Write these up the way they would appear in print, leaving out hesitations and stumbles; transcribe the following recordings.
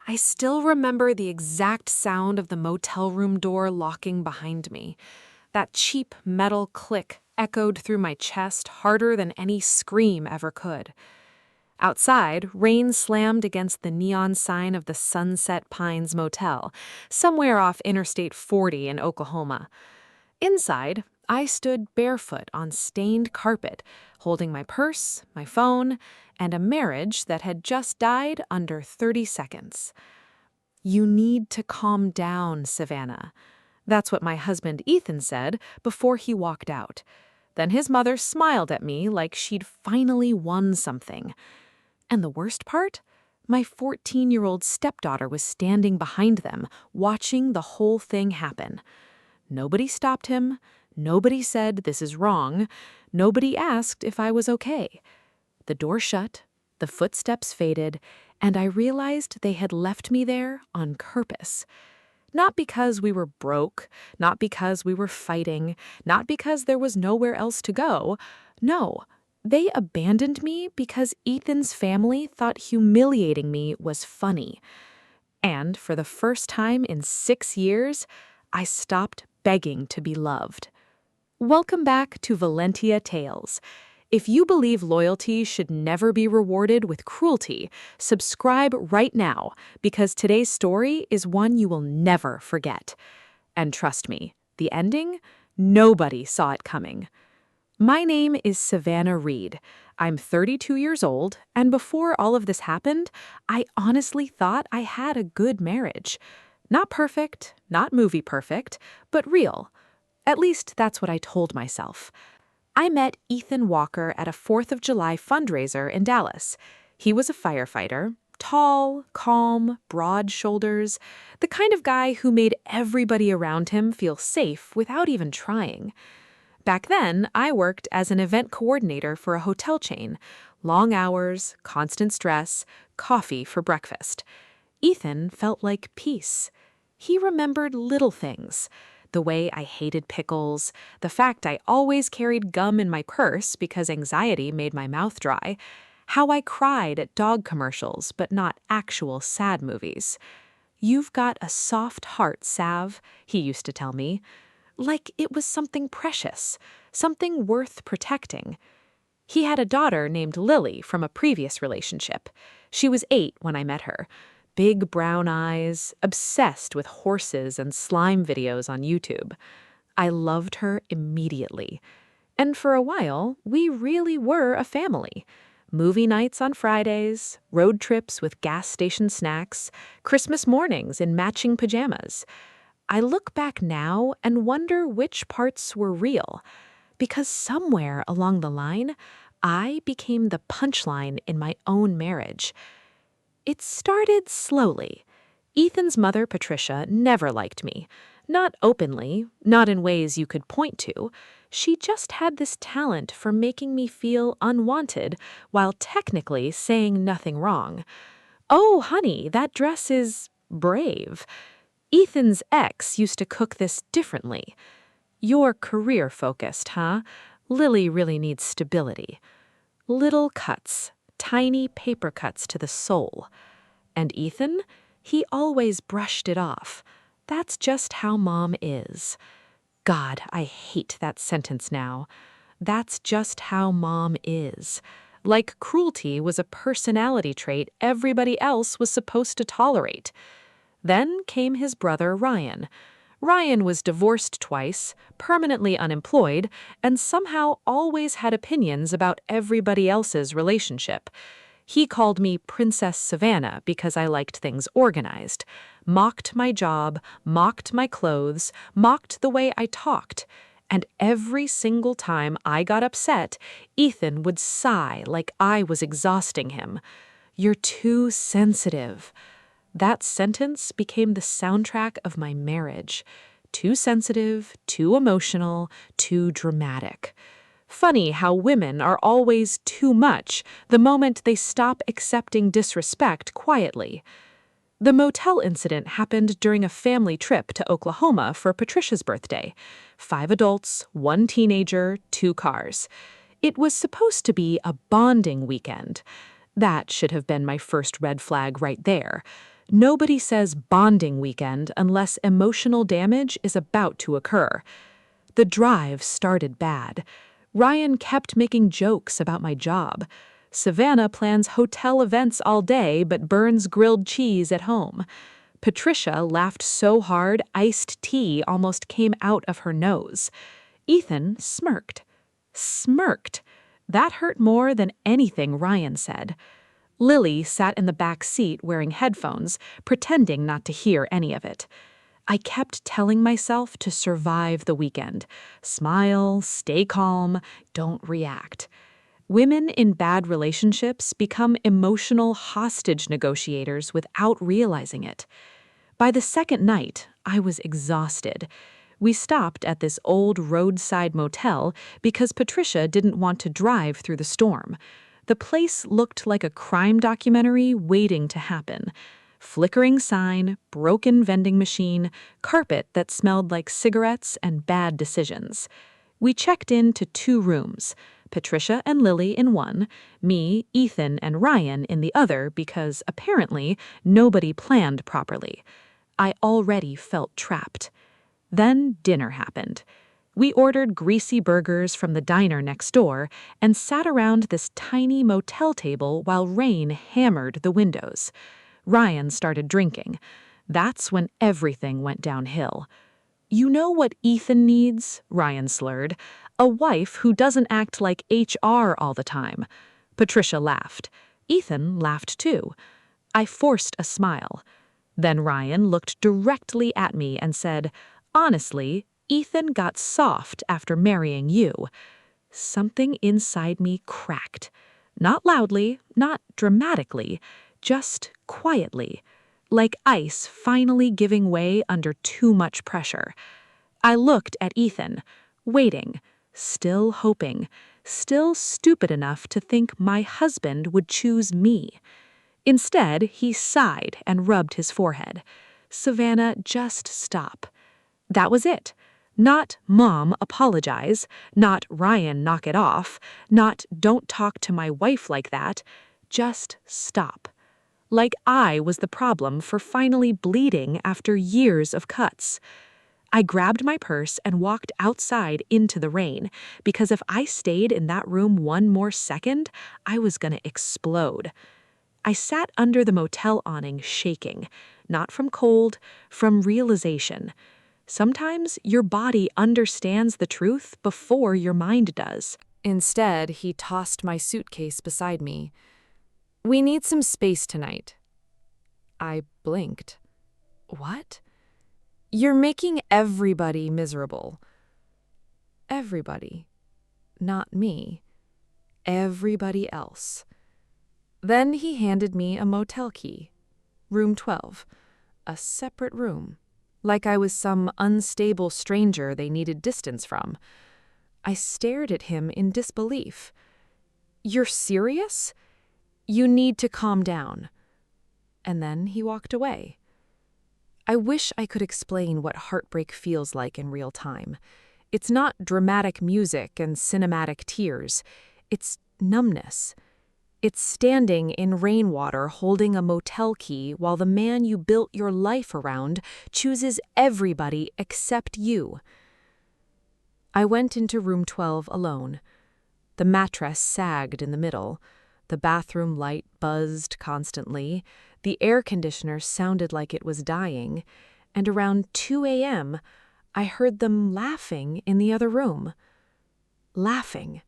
I still remember the exact sound of the motel room door locking behind me. That cheap metal click echoed through my chest harder than any scream ever could. Outside, rain slammed against the neon sign of the Sunset Pines Motel, somewhere off Interstate 40 in Oklahoma. Inside, I stood barefoot on stained carpet, holding my purse, my phone, and a marriage that had just died under 30 seconds. You need to calm down, Savannah. That's what my husband Ethan said before he walked out. Then his mother smiled at me like she'd finally won something. And the worst part? My 14-year-old stepdaughter was standing behind them, watching the whole thing happen. Nobody stopped him. Nobody said, "This is wrong." Nobody asked if I was okay. The door shut, the footsteps faded, and I realized they had left me there on purpose. Not because we were broke, not because we were fighting, not because there was nowhere else to go. No, they abandoned me because Ethan's family thought humiliating me was funny. And for the first time in 6 years, I stopped begging to be loved. Welcome back to Valentia Tales. If you believe loyalty should never be rewarded with cruelty, subscribe right now, because today's story is one you will never forget. And trust me, the ending? Nobody saw it coming. My name is Savannah Reed. I'm 32 years old, and before all of this happened, I honestly thought I had a good marriage. Not perfect, not movie perfect, but real. At least that's what I told myself. I met Ethan Walker at a 4th of July fundraiser in Dallas. He was a firefighter, tall, calm, broad shoulders, the kind of guy who made everybody around him feel safe without even trying. Back then, I worked as an event coordinator for a hotel chain. Long hours, constant stress, coffee for breakfast. Ethan felt like peace. He remembered little things. The way I hated pickles, the fact I always carried gum in my purse because anxiety made my mouth dry, how I cried at dog commercials but not actual sad movies. "You've got a soft heart, Sav," he used to tell me. Like it was something precious, something worth protecting. He had a daughter named Lily from a previous relationship. She was 8 when I met her. Big brown eyes, obsessed with horses and slime videos on YouTube. I loved her immediately. And for a while, we really were a family. Movie nights on Fridays, road trips with gas station snacks, Christmas mornings in matching pajamas. I look back now and wonder which parts were real, because somewhere along the line, I became the punchline in my own marriage. It started slowly. Ethan's mother, Patricia, never liked me. Not openly, not in ways you could point to. She just had this talent for making me feel unwanted while technically saying nothing wrong. "Oh, honey, that dress is brave." Ethan's ex used to cook this differently. "You're career-focused, huh? Lily really needs stability." Little cuts, tiny paper cuts to the soul. And Ethan? He always brushed it off. "That's just how Mom is." God, I hate that sentence now. That's just how Mom is. Like cruelty was a personality trait everybody else was supposed to tolerate. Then came his brother Ryan. Ryan was divorced twice, permanently unemployed, and somehow always had opinions about everybody else's relationship. He called me Princess Savannah because I liked things organized, mocked my job, mocked my clothes, mocked the way I talked. And every single time I got upset, Ethan would sigh like I was exhausting him. "You're too sensitive." That sentence became the soundtrack of my marriage. Too sensitive, too emotional, too dramatic. Funny how women are always too much the moment they stop accepting disrespect quietly. The motel incident happened during a family trip to Oklahoma for Patricia's birthday. 5 adults, 1 teenager, 2 cars. It was supposed to be a bonding weekend. That should have been my first red flag right there. Nobody says bonding weekend unless emotional damage is about to occur. The drive started bad. Ryan kept making jokes about my job. Savannah plans hotel events all day but burns grilled cheese at home. Patricia laughed so hard iced tea almost came out of her nose. Ethan smirked. Smirked. That hurt more than anything Ryan said. Lily sat in the back seat wearing headphones, pretending not to hear any of it. I kept telling myself to survive the weekend. Smile, stay calm, don't react. Women in bad relationships become emotional hostage negotiators without realizing it. By the second night, I was exhausted. We stopped at this old roadside motel because Patricia didn't want to drive through the storm. The place looked like a crime documentary waiting to happen. Flickering sign, broken vending machine, carpet that smelled like cigarettes and bad decisions. We checked into 2 rooms, Patricia and Lily in one, me, Ethan, and Ryan in the other because apparently nobody planned properly. I already felt trapped. Then dinner happened. We ordered greasy burgers from the diner next door and sat around this tiny motel table while rain hammered the windows. Ryan started drinking. That's when everything went downhill. "You know what Ethan needs?" Ryan slurred. "A wife who doesn't act like HR all the time." Patricia laughed. Ethan laughed too. I forced a smile. Then Ryan looked directly at me and said, "Honestly, Ethan got soft after marrying you." Something inside me cracked. Not loudly, not dramatically, just quietly, like ice finally giving way under too much pressure. I looked at Ethan, waiting, still hoping, still stupid enough to think my husband would choose me. Instead, he sighed and rubbed his forehead. "Savannah, just stop." That was it. Not "Mom, apologize," not "Ryan, knock it off," not "Don't talk to my wife like that." Just stop. Like I was the problem for finally bleeding after years of cuts. I grabbed my purse and walked outside into the rain, because if I stayed in that room one more second, I was going to explode. I sat under the motel awning shaking, not from cold, from realization. Sometimes your body understands the truth before your mind does. Instead, he tossed my suitcase beside me. "We need some space tonight." I blinked. "What?" "You're making everybody miserable." Everybody. Not me. Everybody else. Then he handed me a motel key. Room 12. A separate room. Like I was some unstable stranger they needed distance from. I stared at him in disbelief. "You're serious? You need to calm down." And then he walked away. I wish I could explain what heartbreak feels like in real time. It's not dramatic music and cinematic tears. It's numbness. It's standing in rainwater holding a motel key while the man you built your life around chooses everybody except you. I went into room 12 alone. The mattress sagged in the middle. The bathroom light buzzed constantly. The air conditioner sounded like it was dying. And around 2 a.m., I heard them laughing in the other room. Laughing,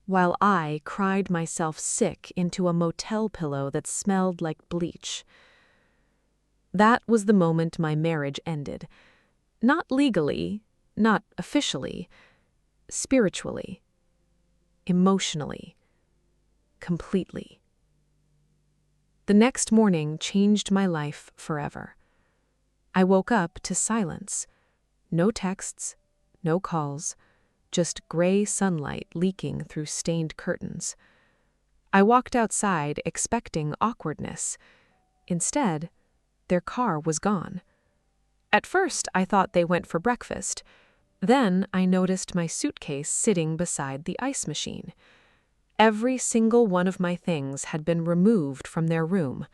while I cried myself sick into a motel pillow that smelled like bleach. That was the moment my marriage ended. Not legally, not officially, spiritually, emotionally, completely. The next morning changed my life forever. I woke up to silence. No texts, no calls, just gray sunlight leaking through stained curtains. I walked outside expecting awkwardness. Instead, their car was gone. At first, I thought they went for breakfast. Then I noticed my suitcase sitting beside the ice machine. Every single one of my things had been removed from their room.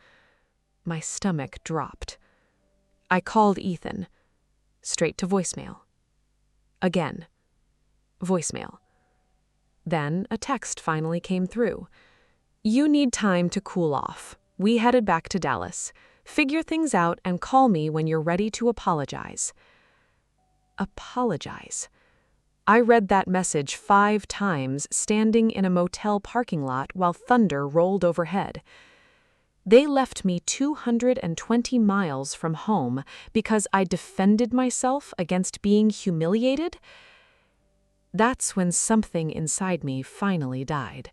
My stomach dropped. I called Ethan. Straight to voicemail. Again. Voicemail. Then a text finally came through. "You need time to cool off. We headed back to Dallas. Figure things out and call me when you're ready to apologize." Apologize. I read that message 5 times standing in a motel parking lot while thunder rolled overhead. They left me 220 miles from home because I defended myself against being humiliated? That's when something inside me finally died.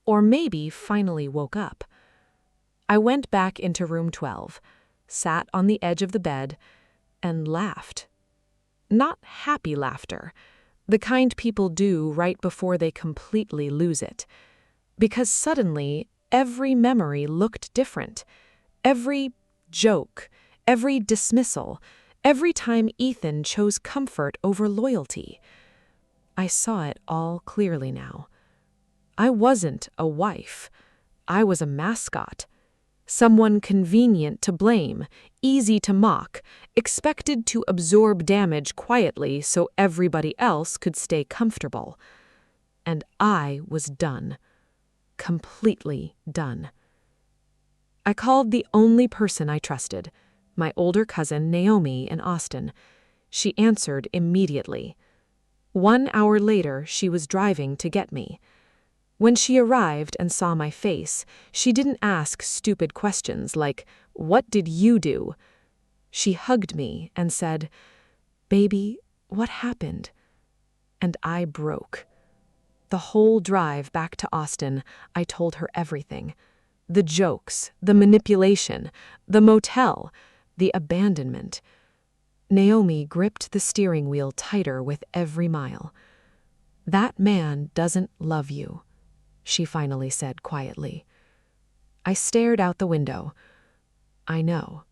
Or maybe finally woke up. I went back into room 12, sat on the edge of the bed, and laughed. Not happy laughter, the kind people do right before they completely lose it. Because suddenly, every memory looked different. Every joke, every dismissal, every time Ethan chose comfort over loyalty. I saw it all clearly now. I wasn't a wife. I was a mascot. Someone convenient to blame, easy to mock, expected to absorb damage quietly so everybody else could stay comfortable. And I was done. Completely done. I called the only person I trusted, my older cousin Naomi in Austin. She answered immediately. 1 hour later, she was driving to get me. When she arrived and saw my face, she didn't ask stupid questions like, "What did you do?" She hugged me and said, "Baby, what happened?" And I broke. The whole drive back to Austin, I told her everything. The jokes, the manipulation, the motel, the abandonment. Naomi gripped the steering wheel tighter with every mile. "That man doesn't love you," she finally said quietly. I stared out the window. I know.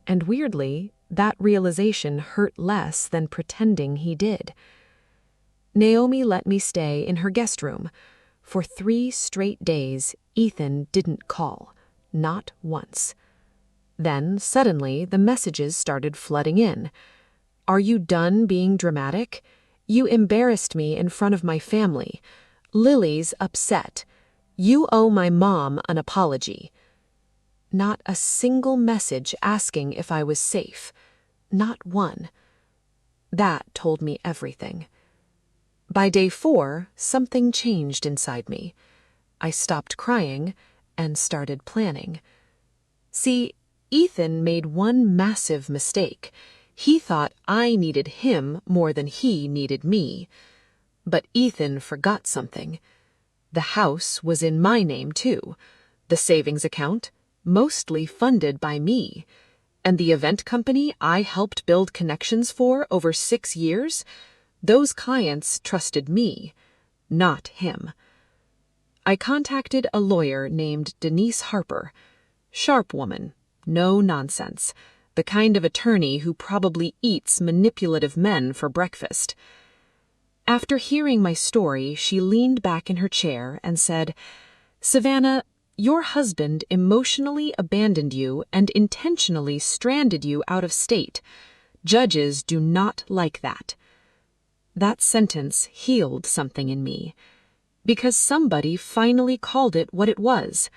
And weirdly, that realization hurt less than pretending he did. Naomi let me stay in her guest room. For 3 straight days, Ethan didn't call. Not once. Then, suddenly, the messages started flooding in. "Are you done being dramatic? You embarrassed me in front of my family. Lily's upset. You owe my mom an apology." Not a single message asking if I was safe. Not one. That told me everything. By day 4, something changed inside me. I stopped crying and started planning. See, Ethan made one massive mistake. He thought I needed him more than he needed me. But Ethan forgot something. The house was in my name, too. The savings account, mostly funded by me. And the event company I helped build connections for over 6 years, those clients trusted me, not him. I contacted a lawyer named Denise Harper. Sharp woman, no nonsense, the kind of attorney who probably eats manipulative men for breakfast. After hearing my story, she leaned back in her chair and said, "Savannah, your husband emotionally abandoned you and intentionally stranded you out of state. Judges do not like that." That sentence healed something in me, because somebody finally called it what it was: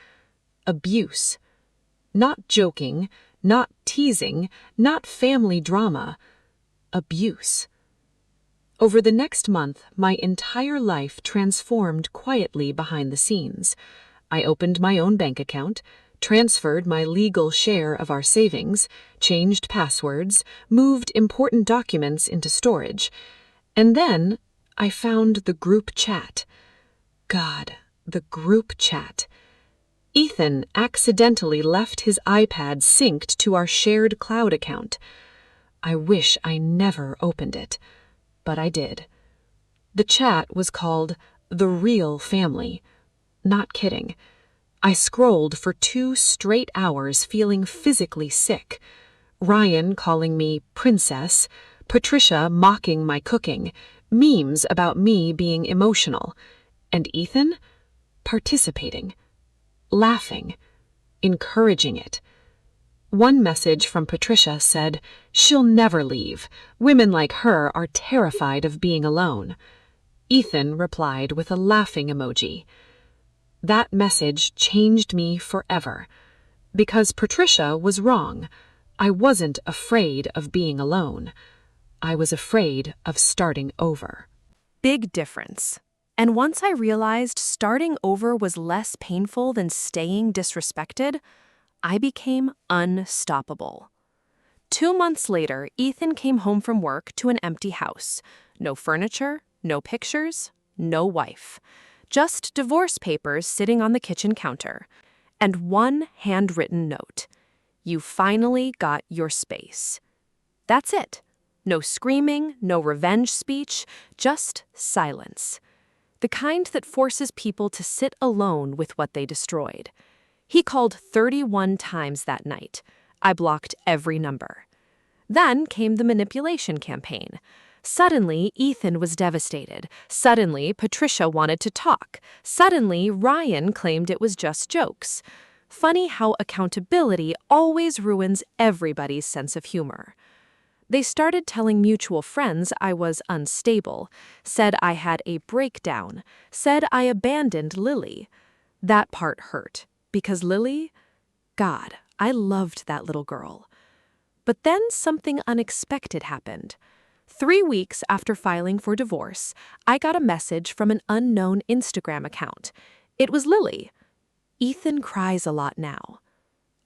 abuse. Not joking, not teasing, not family drama. Abuse. Over the next month, my entire life transformed quietly behind the scenes. I opened my own bank account, transferred my legal share of our savings, changed passwords, moved important documents into storage. And then I found the group chat. God, the group chat. Ethan accidentally left his iPad synced to our shared cloud account. I wish I never opened it, but I did. The chat was called The Real Family. Not kidding. I scrolled for 2 straight hours feeling physically sick. Ryan calling me princess, Patricia mocking my cooking, memes about me being emotional, and Ethan participating, laughing, encouraging it. One message from Patricia said, "She'll never leave. Women like her are terrified of being alone." Ethan replied with a laughing emoji. That message changed me forever. Because Patricia was wrong. I wasn't afraid of being alone. I was afraid of starting over. Big difference. And once I realized starting over was less painful than staying disrespected, I became unstoppable. 2 months later, Ethan came home from work to an empty house. No furniture, no pictures, no wife. Just divorce papers sitting on the kitchen counter. And one handwritten note. You finally got your space. That's it. No screaming, no revenge speech, just silence. The kind that forces people to sit alone with what they destroyed. He called 31 times that night. I blocked every number. Then came the manipulation campaign. Suddenly, Ethan was devastated. Suddenly, Patricia wanted to talk. Suddenly, Ryan claimed it was just jokes. Funny how accountability always ruins everybody's sense of humor. They started telling mutual friends I was unstable, said I had a breakdown, said I abandoned Lily. That part hurt, because Lily, God, I loved that little girl. But then something unexpected happened. 3 weeks after filing for divorce, I got a message from an unknown Instagram account. It was Lily. Ethan cries a lot now.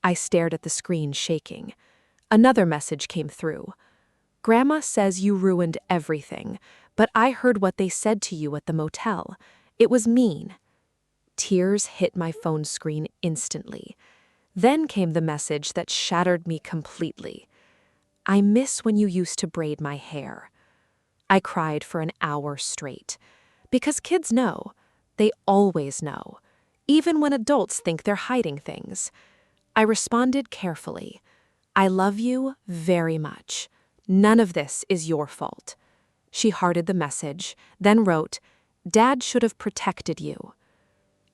I stared at the screen, shaking. Another message came through. Grandma says you ruined everything, but I heard what they said to you at the motel. It was mean. Tears hit my phone screen instantly. Then came the message that shattered me completely. I miss when you used to braid my hair. I cried for an hour straight. Because kids know. They always know. Even when adults think they're hiding things. I responded carefully. I love you very much. None of this is your fault. She hearted the message, then wrote, Dad should have protected you.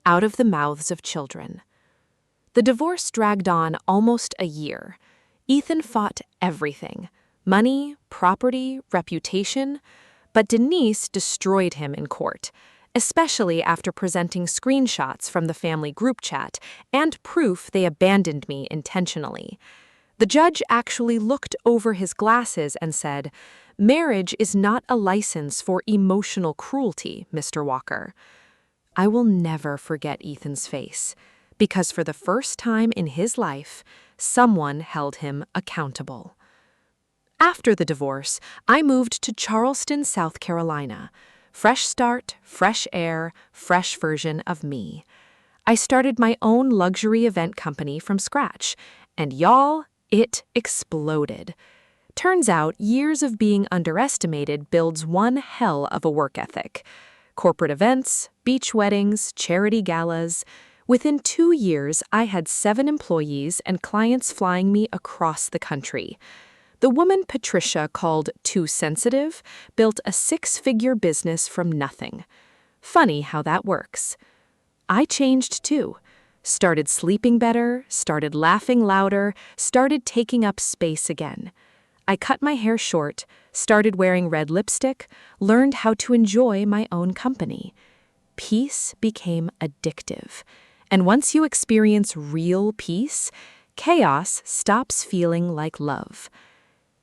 Out of the mouths of children. The divorce dragged on almost a year. Ethan fought everything. Money, property, reputation. But Denise destroyed him in court, especially after presenting screenshots from the family group chat and proof they abandoned me intentionally. The judge actually looked over his glasses and said, Marriage is not a license for emotional cruelty, Mr. Walker. I will never forget Ethan's face, because for the first time in his life, someone held him accountable. After the divorce, I moved to Charleston, South Carolina. Fresh start, fresh air, fresh version of me. I started my own luxury event company from scratch, and y'all, it exploded. Turns out years of being underestimated builds one hell of a work ethic. Corporate events, beach weddings, charity galas. Within 2 years, I had 7 employees and clients flying me across the country. The woman Patricia called too sensitive built a 6-figure business from nothing. Funny how that works. I changed too. Started sleeping better, started laughing louder, started taking up space again. I cut my hair short, started wearing red lipstick, learned how to enjoy my own company. Peace became addictive. And once you experience real peace, chaos stops feeling like love.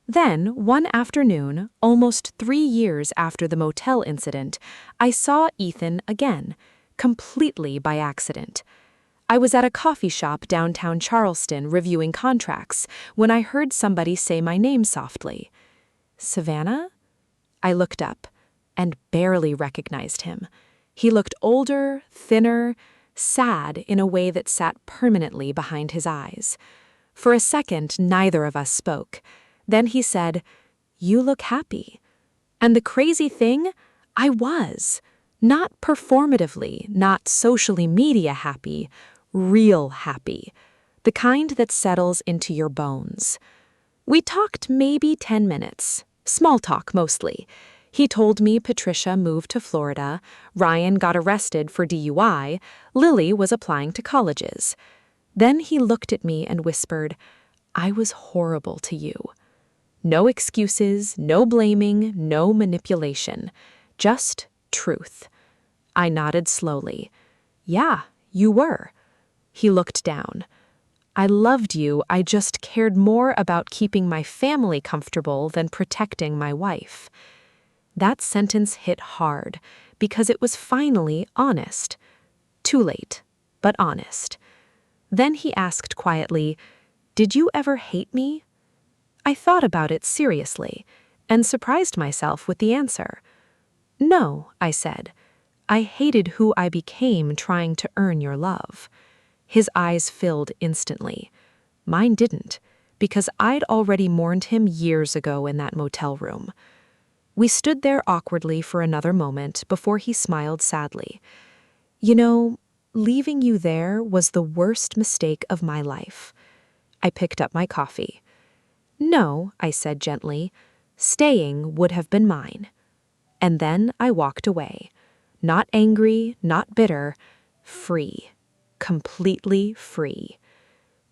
Then, one afternoon, almost 3 years after the motel incident, I saw Ethan again, completely by accident. I was at a coffee shop downtown Charleston reviewing contracts when I heard somebody say my name softly. Savannah? I looked up and barely recognized him. He looked older, thinner, sad in a way that sat permanently behind his eyes. For a second, neither of us spoke. Then he said, You look happy. And the crazy thing, I was. Not performatively, not socially media happy, real happy. The kind that settles into your bones. We talked maybe 10 minutes. Small talk mostly. He told me Patricia moved to Florida, Ryan got arrested for DUI, Lily was applying to colleges. Then he looked at me and whispered, I was horrible to you. No excuses, no blaming, no manipulation. Just truth. I nodded slowly. Yeah, you were. He looked down. I loved you, I just cared more about keeping my family comfortable than protecting my wife. That sentence hit hard, because it was finally honest. Too late, but honest. Then he asked quietly, "Did you ever hate me?" I thought about it seriously, and surprised myself with the answer. "No," I said. "I hated who I became trying to earn your love." His eyes filled instantly. Mine didn't, because I'd already mourned him years ago in that motel room. We stood there awkwardly for another moment before he smiled sadly. "You know, leaving you there was the worst mistake of my life." I picked up my coffee. "No," I said gently, "staying would have been mine." And then I walked away. Not angry, not bitter, free. Completely free.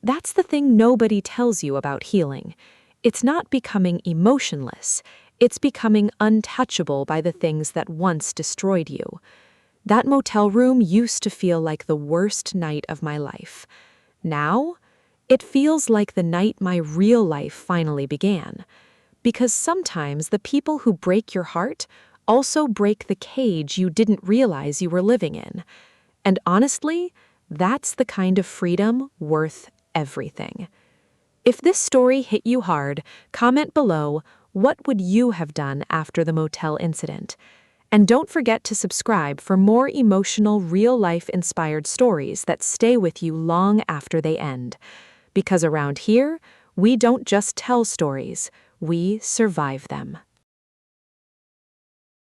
That's the thing nobody tells you about healing. It's not becoming emotionless. It's becoming untouchable by the things that once destroyed you. That motel room used to feel like the worst night of my life. Now, it feels like the night my real life finally began. Because sometimes the people who break your heart also break the cage you didn't realize you were living in. And honestly, that's the kind of freedom worth everything. If this story hit you hard, comment below, what would you have done after the motel incident? And don't forget to subscribe for more emotional, real-life inspired stories that stay with you long after they end. Because around here, we don't just tell stories, we survive them.